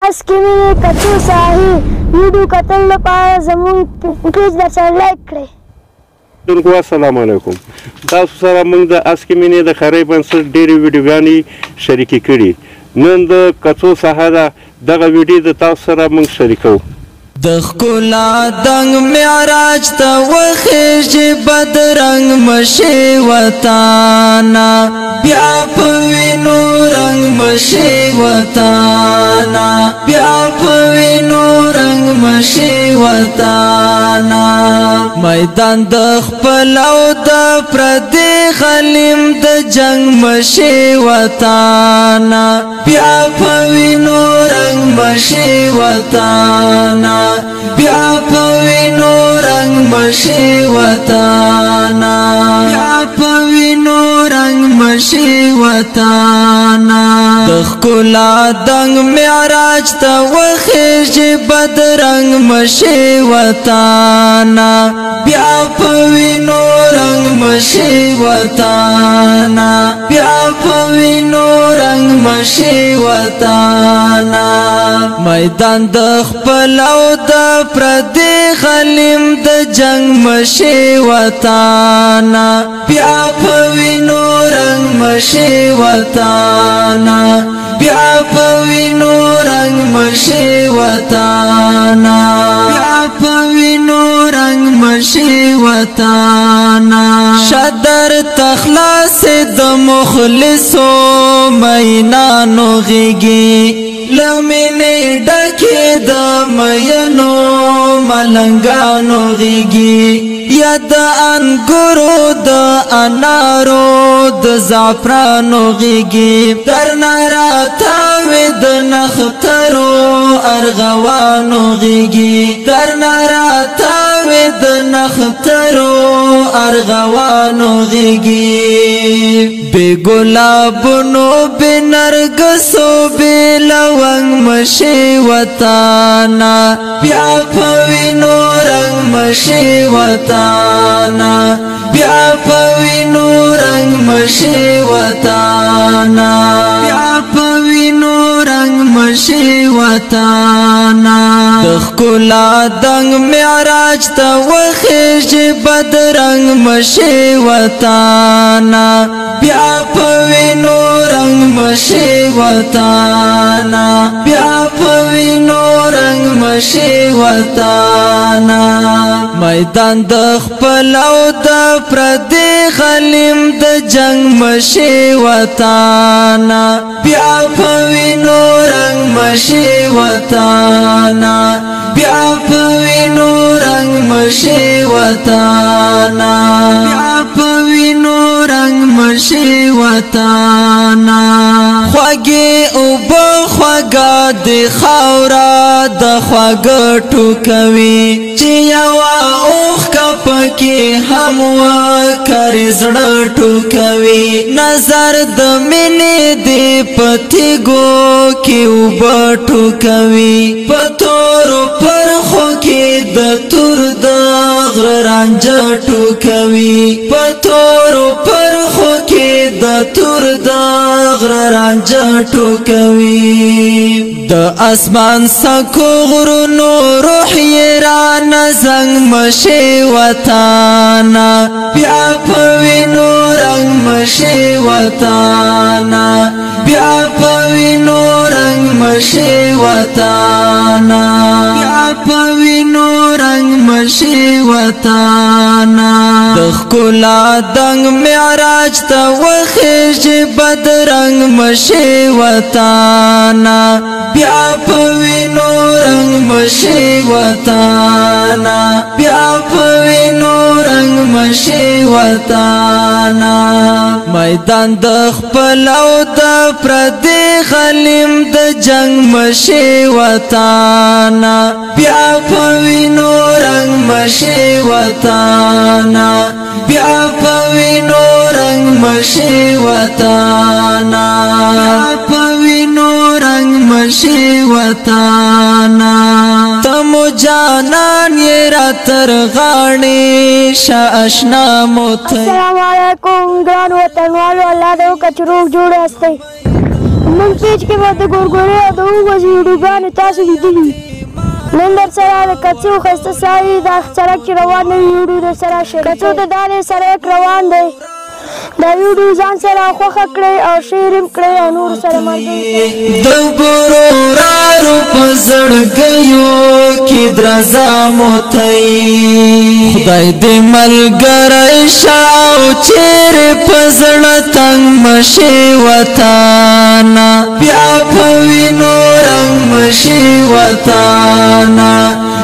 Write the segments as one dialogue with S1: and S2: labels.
S1: اسکی مینې کچو ساحې ویډیو کتل لپاره زموږ پیج درسره لایک کړئ.
S2: دونکو السلام علیکم. تاسو سره موږ د اسکی مینې د خیري بنسټ ډېرې ویډیوګانې شریکې کړي. نن د کچو ساحه ده دغه ویډیو د تاسو سره موږ شریکو.
S3: د ښکلا دنګ معراج ته وخیژي بدرنګ مشي وطانا بیا په وینو رنګ مشي وطانا بیا په وینو رنګ مشي وطانا میدان د خپل او د پردي غلیم د جنگ مشي وطانا بیا په وینو رنګ مشي وطانا بیا په وینو رنګ مشي وطانا بیا په وینو رنګ مشي وطانا د ښکلا دنګ معراج ته وخیژي بدرنګ مشي وطانا بیا په وینو رنګ مشي وطانا بیا په وینو رنګ مشي وطانا میدان د خپل او د پردي غلیم د جنگ مشي وطانا بیا په وینو رنګ مشي وطانا بیا په وینو رنګ مشي وطانا بیا په وینو رنګ مشي وطانا شدر تخلاص د مخلصو مینانو غیږي لمنې ډکې د مینو ملنګانو غیږي یا د انګورو د انارو د زعفرانو غیږي درنه راتاوې د نخترو ارغوانو غیږي درنه راتاوې د نخترو ارغوانو غیږي بې ګلابونو بې نرګسو بې لونګ مشي وطانا بیا په وینو رنګ مشي وطانا بیا په وینو رنګ مشي وطانا بیا په وینو رنګ مشي وطانا د ښکلا دنګ معراج ته وخیژي بدرنګ مشي وطانا بیا په وینو رنګ مشي وطانا بیا په وینو رنګ مشي وطانا میدان د خپل او د پردي غلیم د جنگ مشي وطانا بیا په وینو رنګ مشي وطانا بیا په وینو رنګ مشي وطانا بیا په وینو رنګ مشي وطانا خوږې اوبه خوږه د خاوره د خوږه ټوکوي چې یوه اوښکه پکې هم وکړې زړه ټوکوي نظر د مینې دې په تیږو کې اوبه ټوکوي په تورو پرخو کې د تور د غره رانجه ټوکوي په تورو پرخو کې د تور د غره رانجه ټوکوي د اسمان سکو غرونو روح یې رانه زنګ مشي وطانا بیا په وینو رنګ مشي وطانا بیا په وینو رنګ مشي وطانا بیا په وینو رنګ مشي وطانا د ښکلا دنګ معراج ته وخیژي بدرنګ مشي وطانا بیا په وینو رنګ مشي وطانا بیا په وینو رنګ مشي وطانا میدان د خپل او د پردي غلیم د جنگ مشي وطانا بیا په وینو رنګ مشي وطانا بیا په وینو رنګ مشي وطانا بیا په وینو رنګ مشي وطانا تمو جانان یې را تر غاړې شه اشنا موت
S1: السلام علیکم ګران وطنوالو الله دې وکړي چې روغ جوړ یاستئ موږ پیج کې به د ګورګورې او د اوغوز ویډیوګانې تاسو لیدلي نن در سره د کڅو ښایسته ساحې دا سړک چې روان دی ویډیو در سره کڅو ته دا دی سړک روان دی دا ویډیو ځان سره خوښه کړئ او شیر هم کړئ او نور سره ملګري
S3: د ګورورارو په زړګیو کې درزا موتی خدای دې ملګری شه او چیرې په زړه تنګ مشي وطانه بیا په وینو رنګ مشي وطانه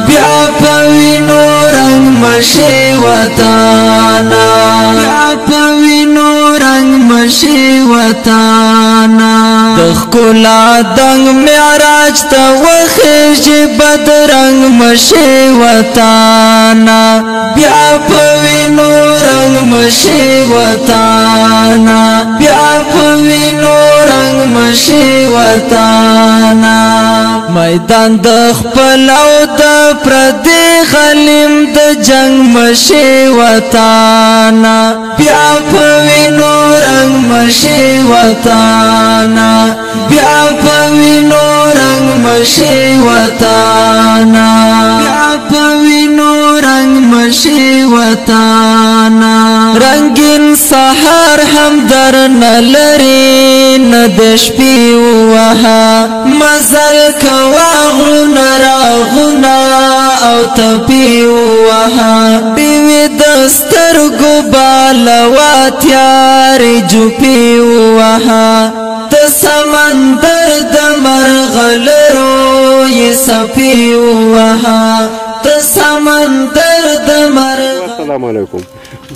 S3: بیا په وینو رنګ مشي وطانه بیا په وینو رنگ مشي وطانا د ښکلا دنګ معراج ته وخیژي بد رنګ مشي وطانا بیا په وینو رنګ مشي وطانا بیا په وینو رنګ مشي وطانا میدان د خپل او د پردي غلیم د جنگ مشي وطانا بیا په وینو رنگ مشي وطانا بیا په وینو رنگ مشي وطانا بیا په وینو رنگ مشي وطانا رنگین سحر هم در نلري نه د شپې وها مزل کوا غرونه راغونه او تپی وها بیوی دسترگو بالوا تیاری جوپی وها د سمندر د مرغلرو یہ سپی وها د سمندر د مرغلرو.
S2: السلام علیکم.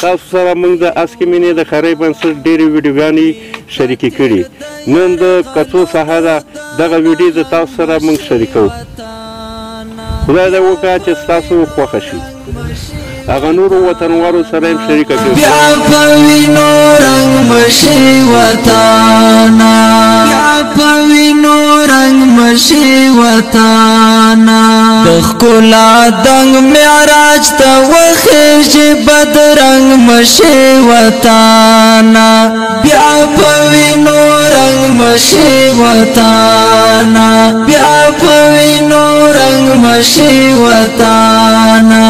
S2: تاسو سره موږ د اسکی مینې د خیري بنسټ ډېرې ویډیوګانې شریکې کړي نن د کڅو ساحه ده دغه ویډیو د تاسو سره موږ شریکو خدای دې وکړه چې ستاسو خوښه شي هغه نورو وطنوالو سره هم شریکه کړئ
S3: بیا په وینو رنګ مشي وطانا بیا په وینو رنګ مشي وطانا د ښکلا دنګ معراج ته وخیژي بد رنګ مشي وطانا بیا په وینو رنګ مشي وطانا بیا په وینو رنګ مشي وطانا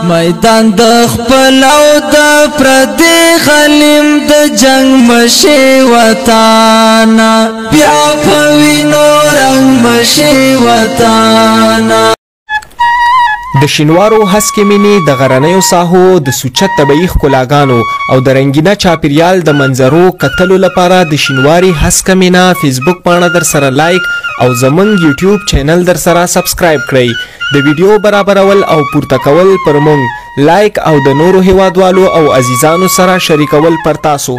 S3: میدان د خپل او د پردي غلیم د جنگ مشي وطانا بیا په وینو رنګ مشي وطانا.
S4: د شینوارو هسکې مینې د غرنیو ساحو د سوچت طبیعي ښکلاګانو او د رنګینه چاپیریال د منظرو کتلو لپاره د شینواري هسکه مینه فیسبوک پاڼه در سره لایک او زمونږ یوټیوب چینل در سره سبسکرایب کړئ د ویډیو برابرول او پورته کول پر مونږ لایک او د نورو هیوادوالو او عزیزانو سره شریکول پر تاسو.